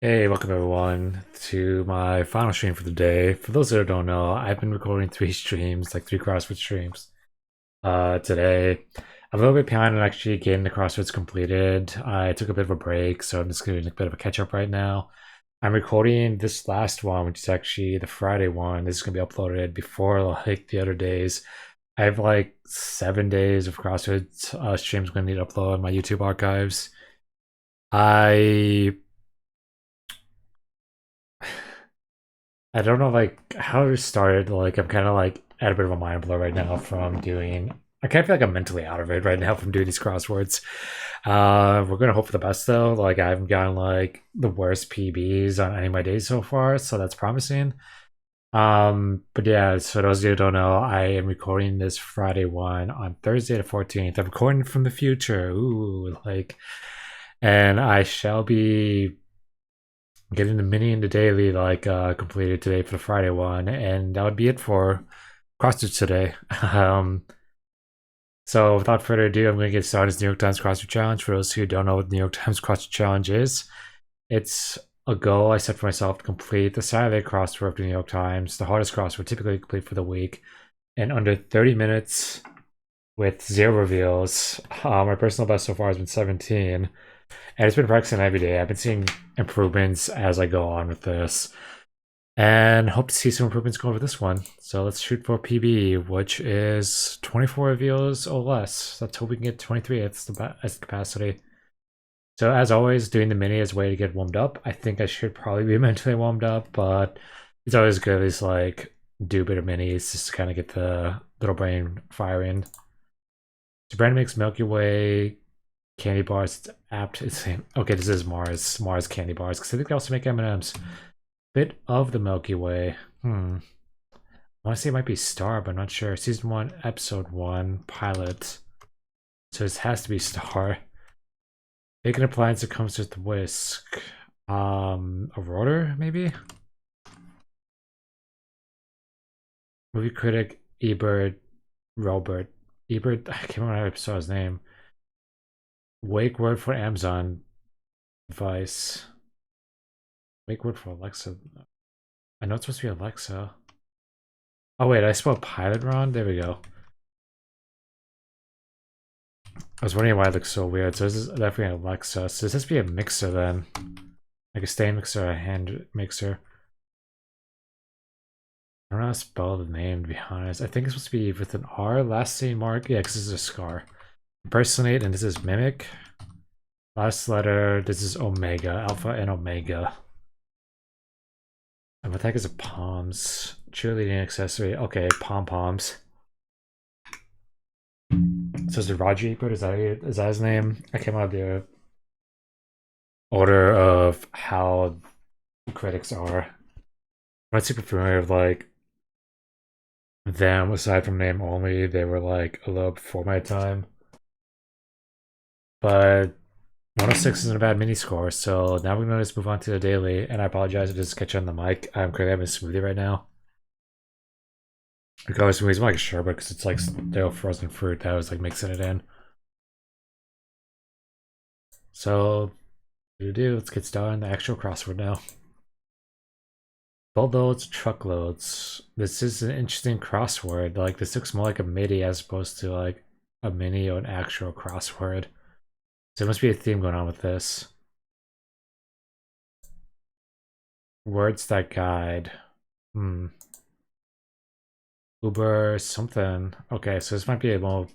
Hey, welcome everyone to my final stream for the day. For those that don't know, I've been recording three streams, like three CrossFit streams. Today, I'm a little bit behind on actually getting the CrossFits completed. I took a bit of a break, so I'm just doing a bit of a catch up right now. I'm recording this last one, which is actually the Friday one. This is gonna be uploaded before like the other days. I have like 7 days of CrossFit streams I'm gonna need to upload in my YouTube archives. I I don't know like how it started. Like I'm kind of like at a bit of a mind blur right now from doing. I kind of feel like I'm mentally out of it right now from doing these crosswords. We're gonna hope for the best though. Like I haven't gotten like the worst PBs on any of my days so far, so that's promising. But yeah, so those of you who don't know, I am recording this Friday one on Thursday the 14th. I'm recording from the future. Ooh, like, and I shall be getting the mini and the daily completed today for the Friday one, and that would be it for CrossFit today. um, so without further ado, I'm going to get started with New York Times CrossFit Challenge. For those who don't know what the New York Times CrossFit Challenge is, it's a goal I set for myself to complete the Saturday crossword of the New York Times, the hardest crossword typically complete for the week, in under 30 minutes with zero reveals. My personal best so far has been 17. And it's been practicing every day. I've been seeing improvements as I go on with this. And hope to see some improvements going with this one. So let's shoot for PB, which is 24 reveals or less. Let's hope we can get 23 as the capacity. So as always, doing the mini is a way to get warmed up. I think I should probably be mentally warmed up, but it's always good to like do a bit of minis just to kind of get the little brain firing. So brand makes Milky Way candy bars. It's apt. It's okay. This is Mars candy bars because I think they also make M&Ms. Bit of the Milky Way. I want to say it might be Star, but I'm not sure. Season 1, Episode 1, Pilot. So this has to be Star. Make an appliance that comes with the whisk. A rotor, maybe? Movie critic Ebert Robert. Ebert, I can't remember how I saw his name. Wake word for Amazon device. Wake word for Alexa. I know it's supposed to be Alexa. Oh wait, I spelled pilot wrong? There we go. I was wondering why it looks so weird. So this is definitely an Alexa. So this has to be a mixer then. Like a stand mixer or a hand mixer. I don't know how to spell the name, to be honest. I think it's supposed to be with an R, last name mark. Yeah, because this is a scar. Impersonate, and this is mimic. Last letter, this is omega, alpha and omega. And what the heck is a palms? Cheerleading accessory. Okay, pom-poms. So is it Roger Ebert? Is that his name? I came out of the order of how critics are. I'm not super familiar with like them aside from name only. They were like a little before my time. But 106 isn't a bad mini score, so now we're gonna just move on to the daily. And I apologize if this catch on the mic. I'm currently having a smoothie right now. Because smoothies more like a sherbet because it's like stale frozen fruit that I was like mixing it in. So let's get started on the actual crossword now. Boatloads, truckloads. This is an interesting crossword. Like this looks more like a MIDI as opposed to like a mini or an actual crossword. So there must be a theme going on with this. Words that guide. Uber something. Okay, so this might be a more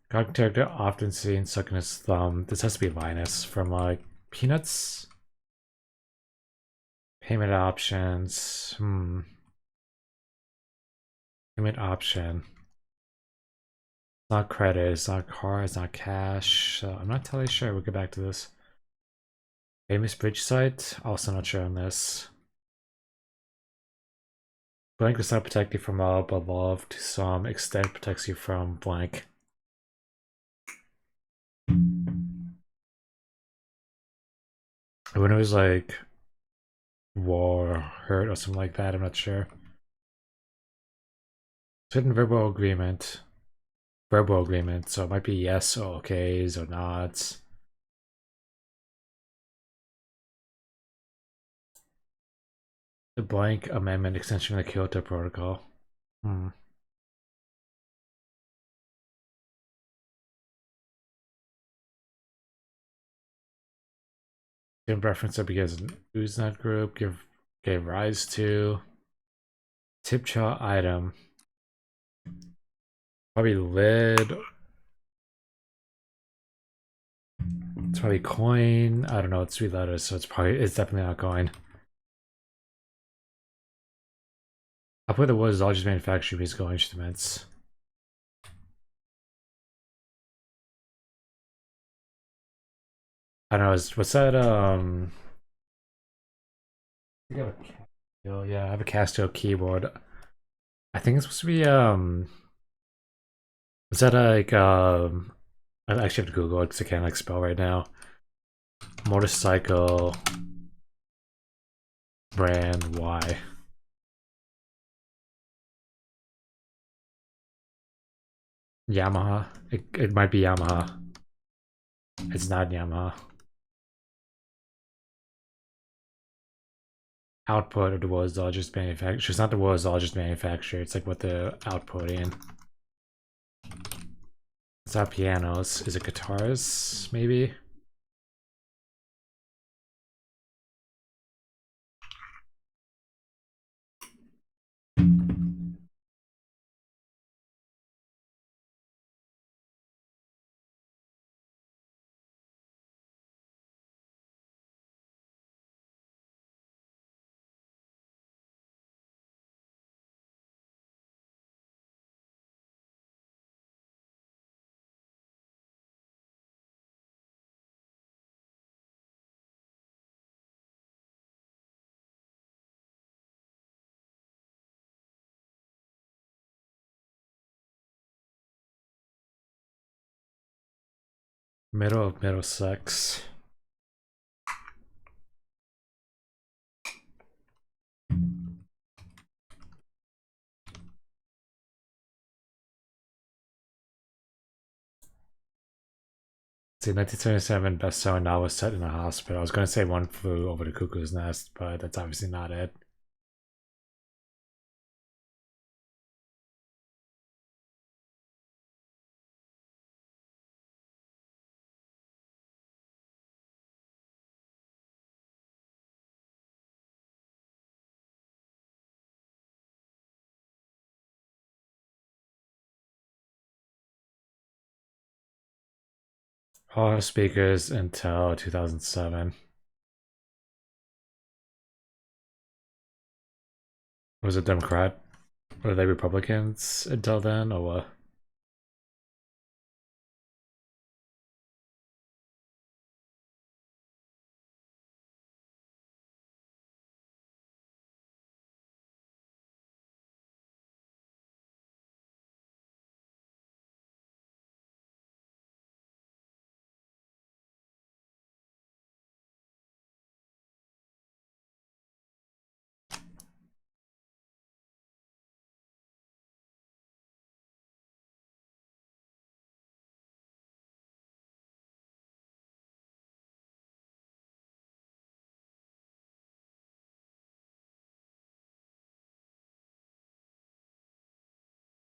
God character often seen sucking his thumb. This has to be Linus from like Peanuts. Payment options. Payment option. It's not credit, it's not car, it's not cash. So I'm not totally sure. We'll get back to this. Famous bridge site. Also not sure on this. Blank does not protect you from love, but love to some extent protects you from blank. When it was like war, hurt, or something like that, I'm not sure. Certain verbal agreement. Verbal agreement, so it might be yes or okays or nods. The blank amendment extension of the Kyoto Protocol. Give reference that because Usenet group gave rise to Tipcha item. Probably lid. It's probably coin. I don't know. It's 3 letters, so it's definitely not coin. I'll put the words largest manufacturing musical instruments. I don't know. What's that? I have a Casio. Yeah, I have a Casio keyboard. I think it's supposed to be is that like I actually have to Google it because I can't like spell right now. Motorcycle brand Y. Yamaha. It might be Yamaha. It's not Yamaha. Output of the world's largest manufacturer. It's not the world's largest manufacturer. It's like what they're outputting. It's not pianos. Is it guitars? Maybe. Middle of Middlesex. See, 1977 best-selling novel set in a hospital. I was going to say One Flew Over the Cuckoo's Nest, but that's obviously not it. All speakers until 2007. Was it Democrat? Were they Republicans until then, or what?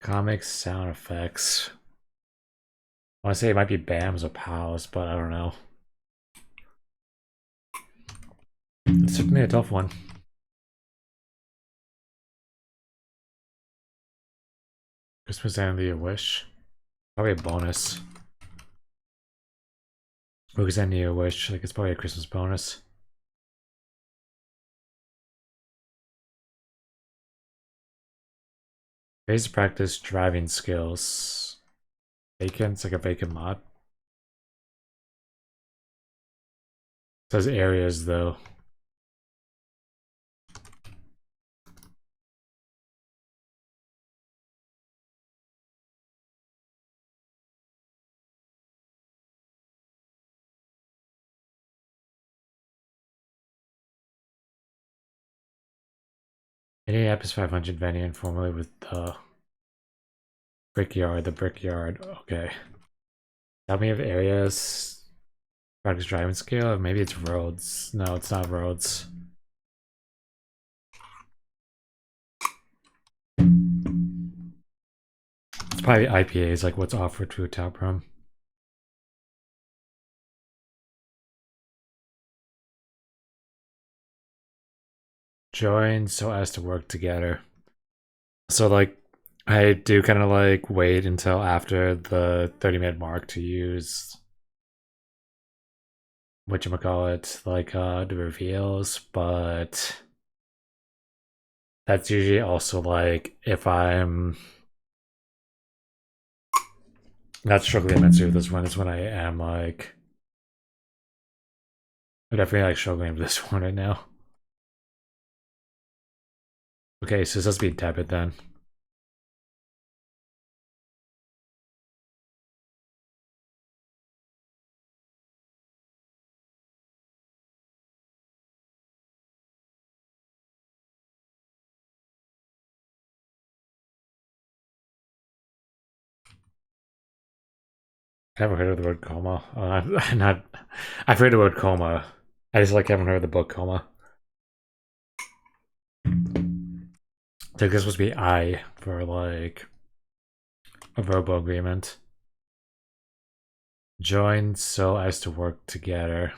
Comics, sound effects. I want to say it might be BAMs or POWs, but I don't know. It's certainly a tough one. Christmas and the Wish. Probably a bonus. Lucas and the Wish. Like, it's probably a Christmas bonus. Basic practice driving skills. Bacon. It's like a bacon mod. It says areas though. Indianapolis 500 venue informally with the Brickyard. The Brickyard. Okay. Tell me of areas. Practice driving scale. Maybe it's roads. No, it's not roads. Probably IPAs, like what's offered to a tap room. Join so as to work together. So like I do kind of like wait until after the 30-minute mark to use whatchamacallit, like the reveals, but that's usually also like if I'm not struggling immensely with this one, is when I am like I'm definitely like struggling with this one right now. Okay, so this has to be debit then. I haven't heard of the word coma. I'm not. I've heard the word coma. I just like haven't heard the book coma. So this supposed to be I for like a verbal agreement. Join so as to work together.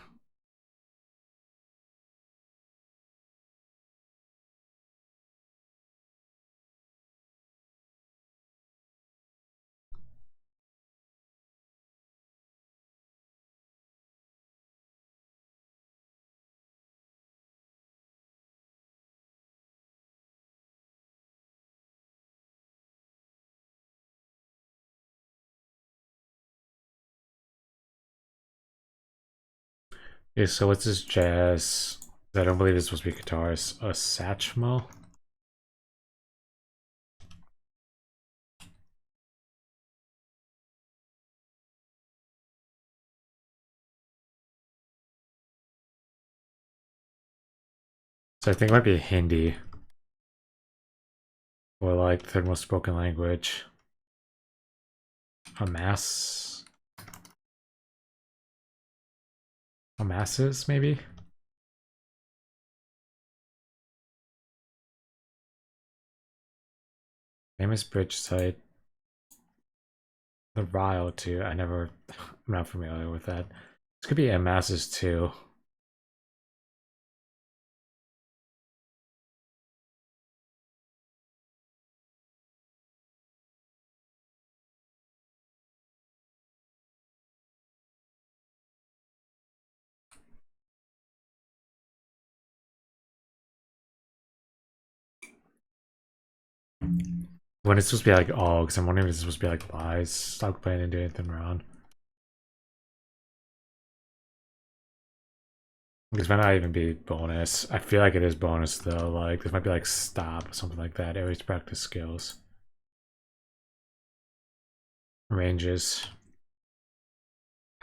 Okay, so what's this jazz? I don't believe it's supposed to be guitars. A Satchmo? So I think it might be Hindi. Or like third most spoken language. A mass? A masses, maybe? Famous bridge site. The Ryle too. I'm not familiar with that. This could be a masses too. When it's supposed to be like all, because I'm wondering if it's supposed to be like lies. Stop playing and do anything wrong. This might not even be bonus. I feel like it is bonus though. Like this might be like stop or something like that. Areas practice skills. Ranges.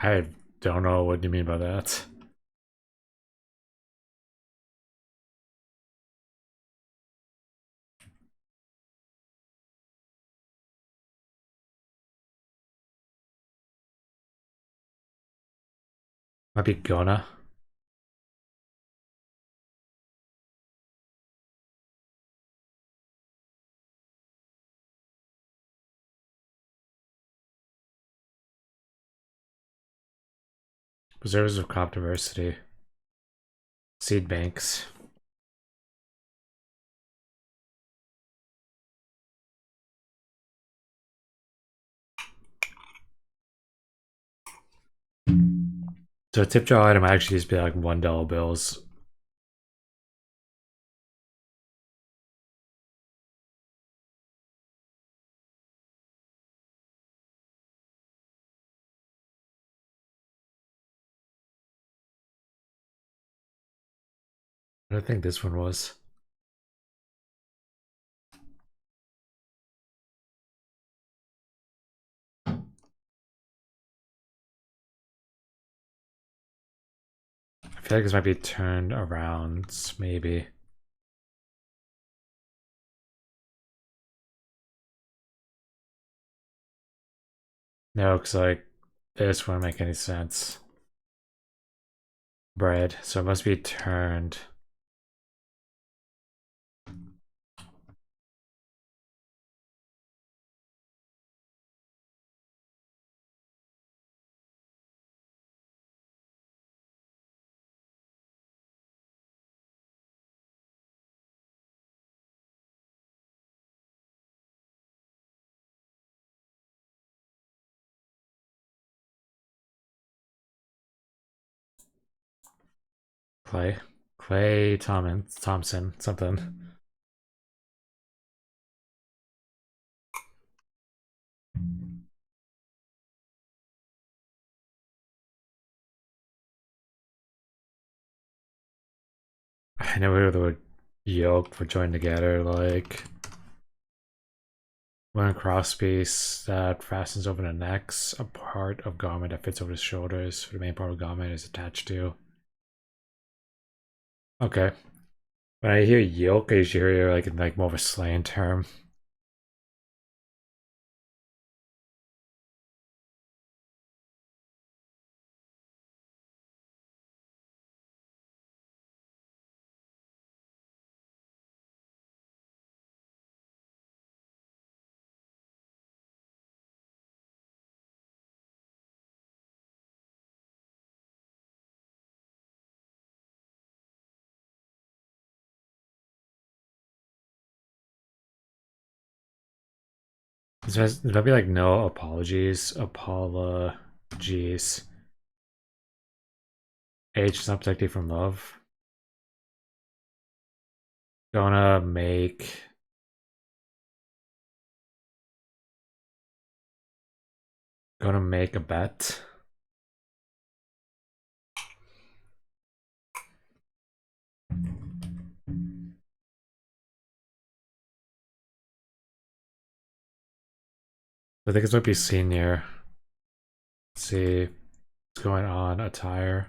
I don't know what you mean by that. Might be gonna. Preservers of crop diversity. Seed banks. So a tip jar item actually used to be like $1 bills. I don't think this one was. I feel like this might be turned around, maybe. No, because like this wouldn't make any sense. Bread, so it must be turned. Clay Thompson, something. I never heard the word yoke for joined together, like one cross piece that fastens over the necks, a part of garment that fits over the shoulders, for the main part of garment is attached to. Okay. When I hear yoke, I usually hear like in like more of a slang term. There'll be like no apologies. Apologies. Age is not protected from love. Gonna make. Gonna make a bet. I think it's might be senior. Let's see what's going on. Attire.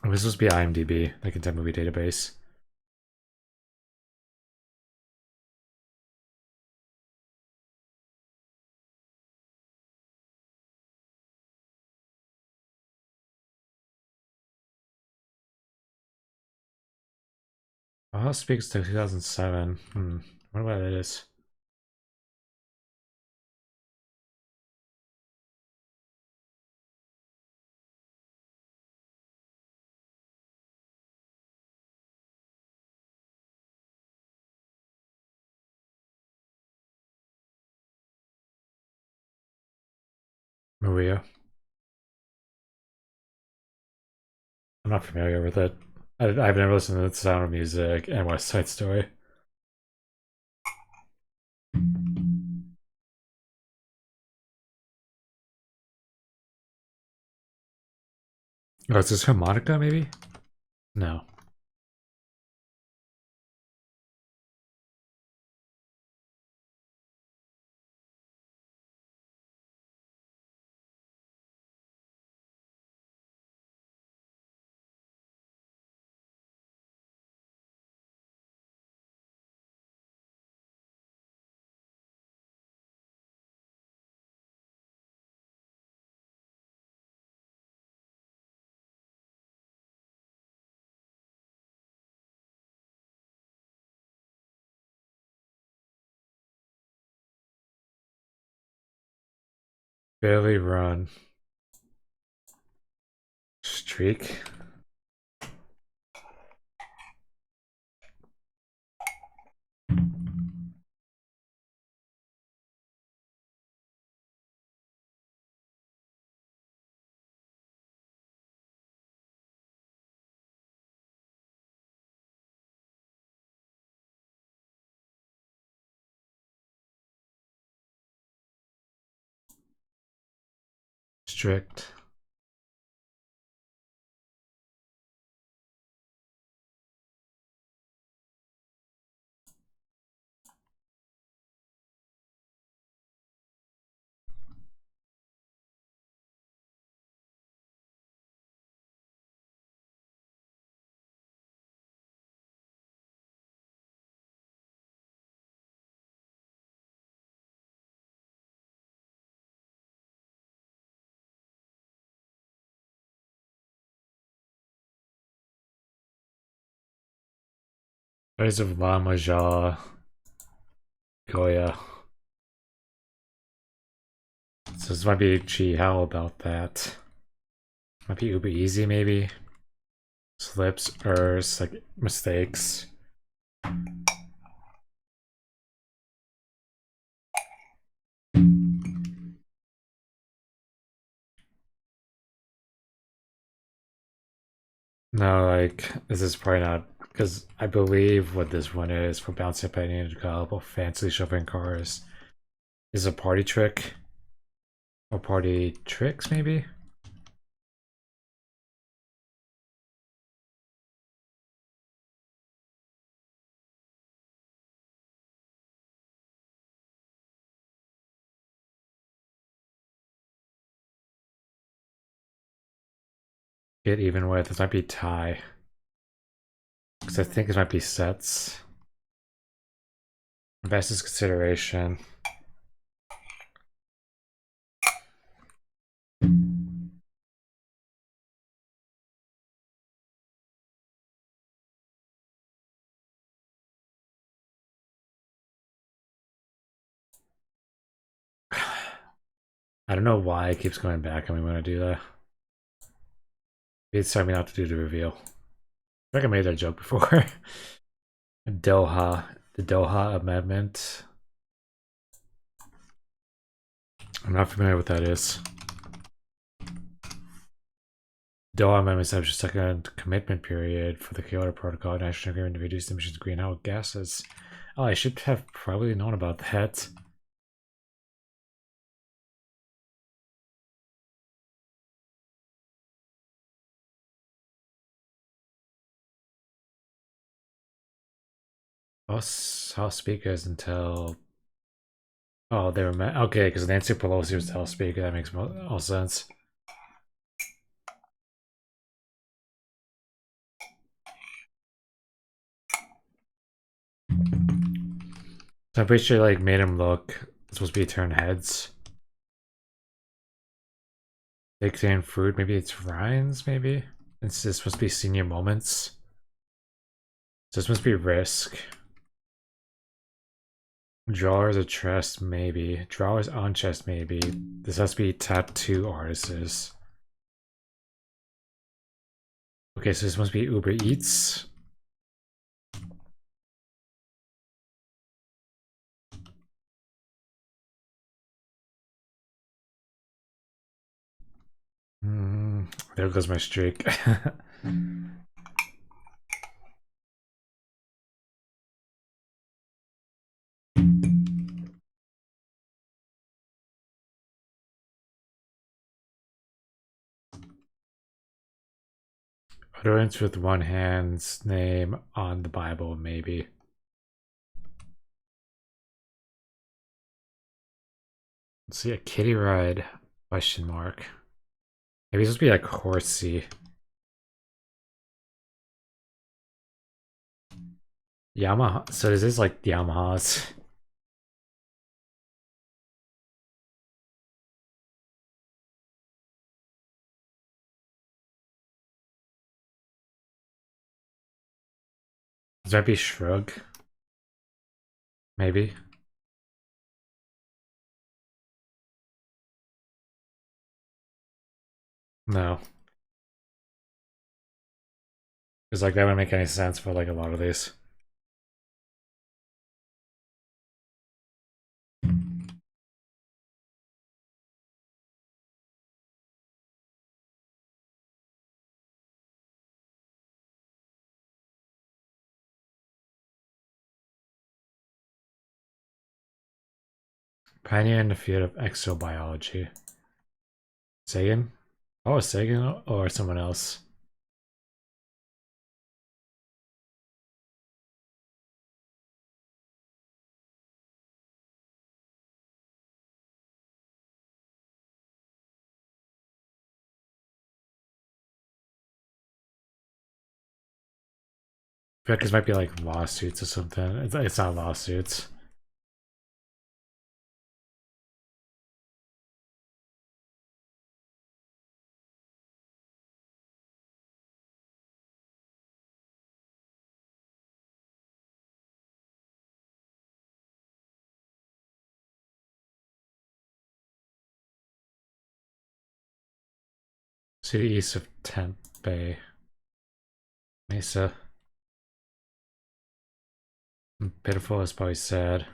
Oh, this must be IMDb, the content movie database. Oh, speaks to 2007. I wonder what that is. Maria. I'm not familiar with it. I've never listened to the Sound of Music and West Side Story. Oh, is this harmonica, maybe? No. Barely run. Streak. Strict. Rise of Lama Jaw. Goya. So this might be Chi. How about that? Might be uber easy, maybe. Slips, errs, like mistakes. No, like this is probably not because I believe what this one is for bouncing penny and a couple fancy shopping cars is a party trick or party tricks maybe. Get even with this might be tie because I think this might be sets. Investors consideration. I don't know why it keeps going back and we want to do that. Maybe it's time not to do the reveal. I think I made that joke before. Doha, the Doha Amendment. I'm not familiar with what that is. Doha Amendment establishes a second commitment period for the Kyoto Protocol national agreement to reduce emissions of greenhouse gases. Oh, I should have probably known about that. House speakers until. Oh, they were okay because Nancy Pelosi was the House Speaker. That makes all sense. So I'm pretty sure like made him look supposed to be turn heads. Dictating food, maybe it's Ryan's, maybe? It's supposed to be senior moments. So this must be risk. Drawers of chest, maybe. Drawers on chest, maybe. This has to be tattoo artists. Okay, so this must be Uber Eats. There goes my streak. Utterance with one hand's name on the Bible, maybe. Let's see, a kitty ride? Question mark. Maybe it's supposed to be like horsey. Yamaha. So this is like Yamahas. This might be Shrug. Maybe. No. Because like that wouldn't make any sense for like a lot of these. Pioneer in the field of exobiology. Sagan? Oh, Sagan or someone else. I feel like this might be like lawsuits or something. It's not lawsuits. City east of Tempe. Mesa. Pitiful is probably sad.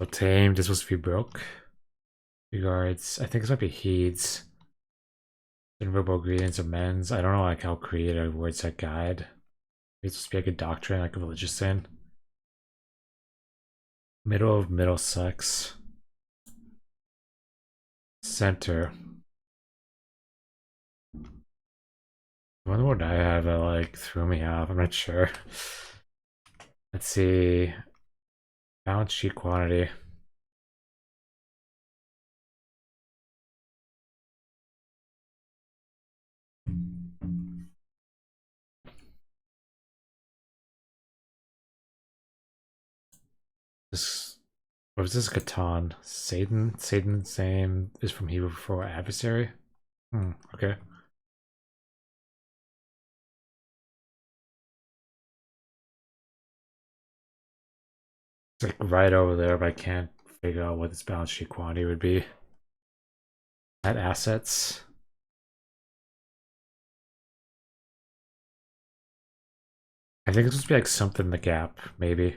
So tame, this was to be broke. Regards, I think this might be heeds. Invisible ingredients of men's. I don't know like how creative words that guide. It's supposed to be like a doctrine, like a religious sin. Middle of Middlesex. Center. I wonder what I have that like threw me off. I'm not sure. Let's see. Balance sheet quantity. This what was this Catan? Satan? Satan's name is from Hebrew for adversary? Okay. It's like right over there, but I can't figure out what this balance sheet quantity would be. Net assets. I think it's supposed to be like something in the gap, maybe.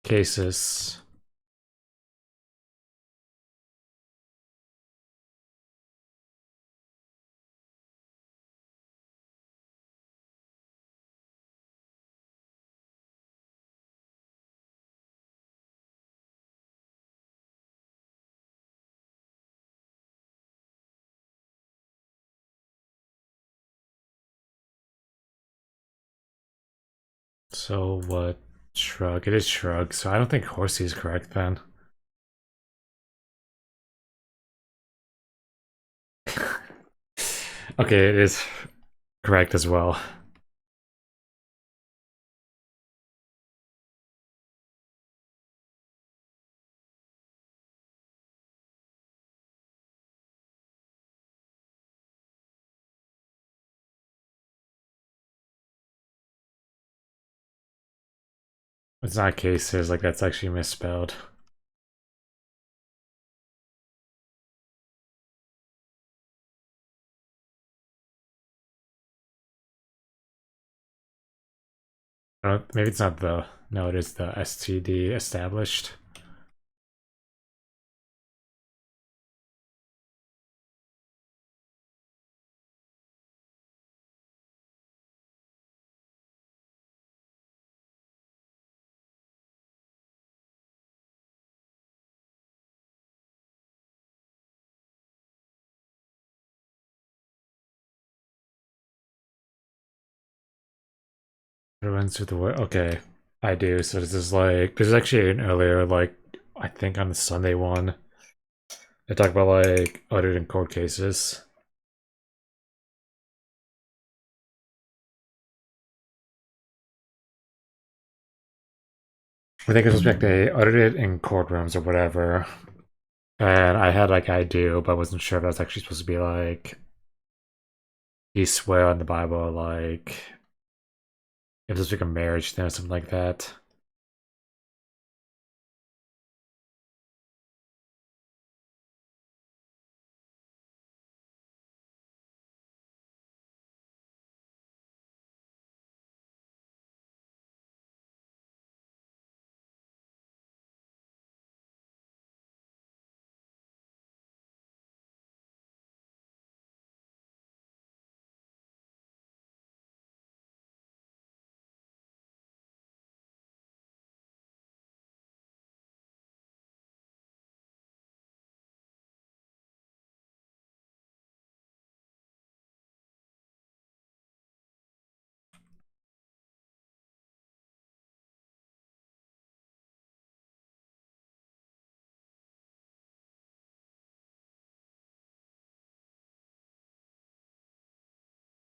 Cases. So what? Shrug. It is shrug. So I don't think horsey is correct then. Okay, it is correct as well. It's not cases, like that's actually misspelled. Maybe it's not the. No, it is the STD established. It runs through the word. Okay, I do. So this is like there's actually an earlier like I think on the Sunday one. They talk about like uttered in court cases. I think it's supposed to be like they uttered it in courtrooms or whatever. And I had like I do, but I wasn't sure if that was actually supposed to be like you swear on the Bible, like if it's like a marriage thing or something like that.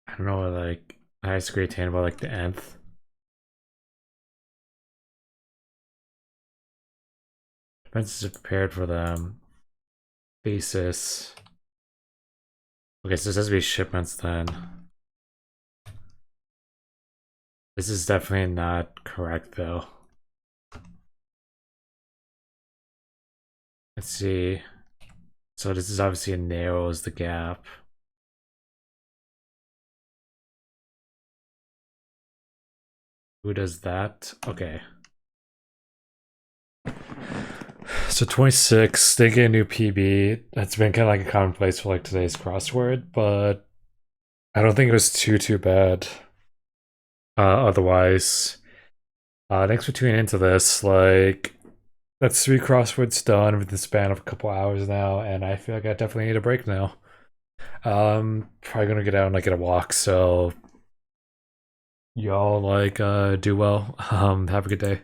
I don't know, like highest degree attainable, like the nth. Defenses are prepared for them. Thesis. Okay, so this has to be shipments then. This is definitely not correct though. Let's see. So this is obviously narrows the gap. Who does that? Okay. So 26, they get a new PB. That's been kind of like a commonplace for like today's crossword, but I don't think it was too bad. Otherwise, thanks for tuning into this. Like, that's 3 crosswords done within the span of a couple hours now, and I feel like I definitely need a break now. Probably gonna get out and like get a walk. So y'all like do well. Have a good day.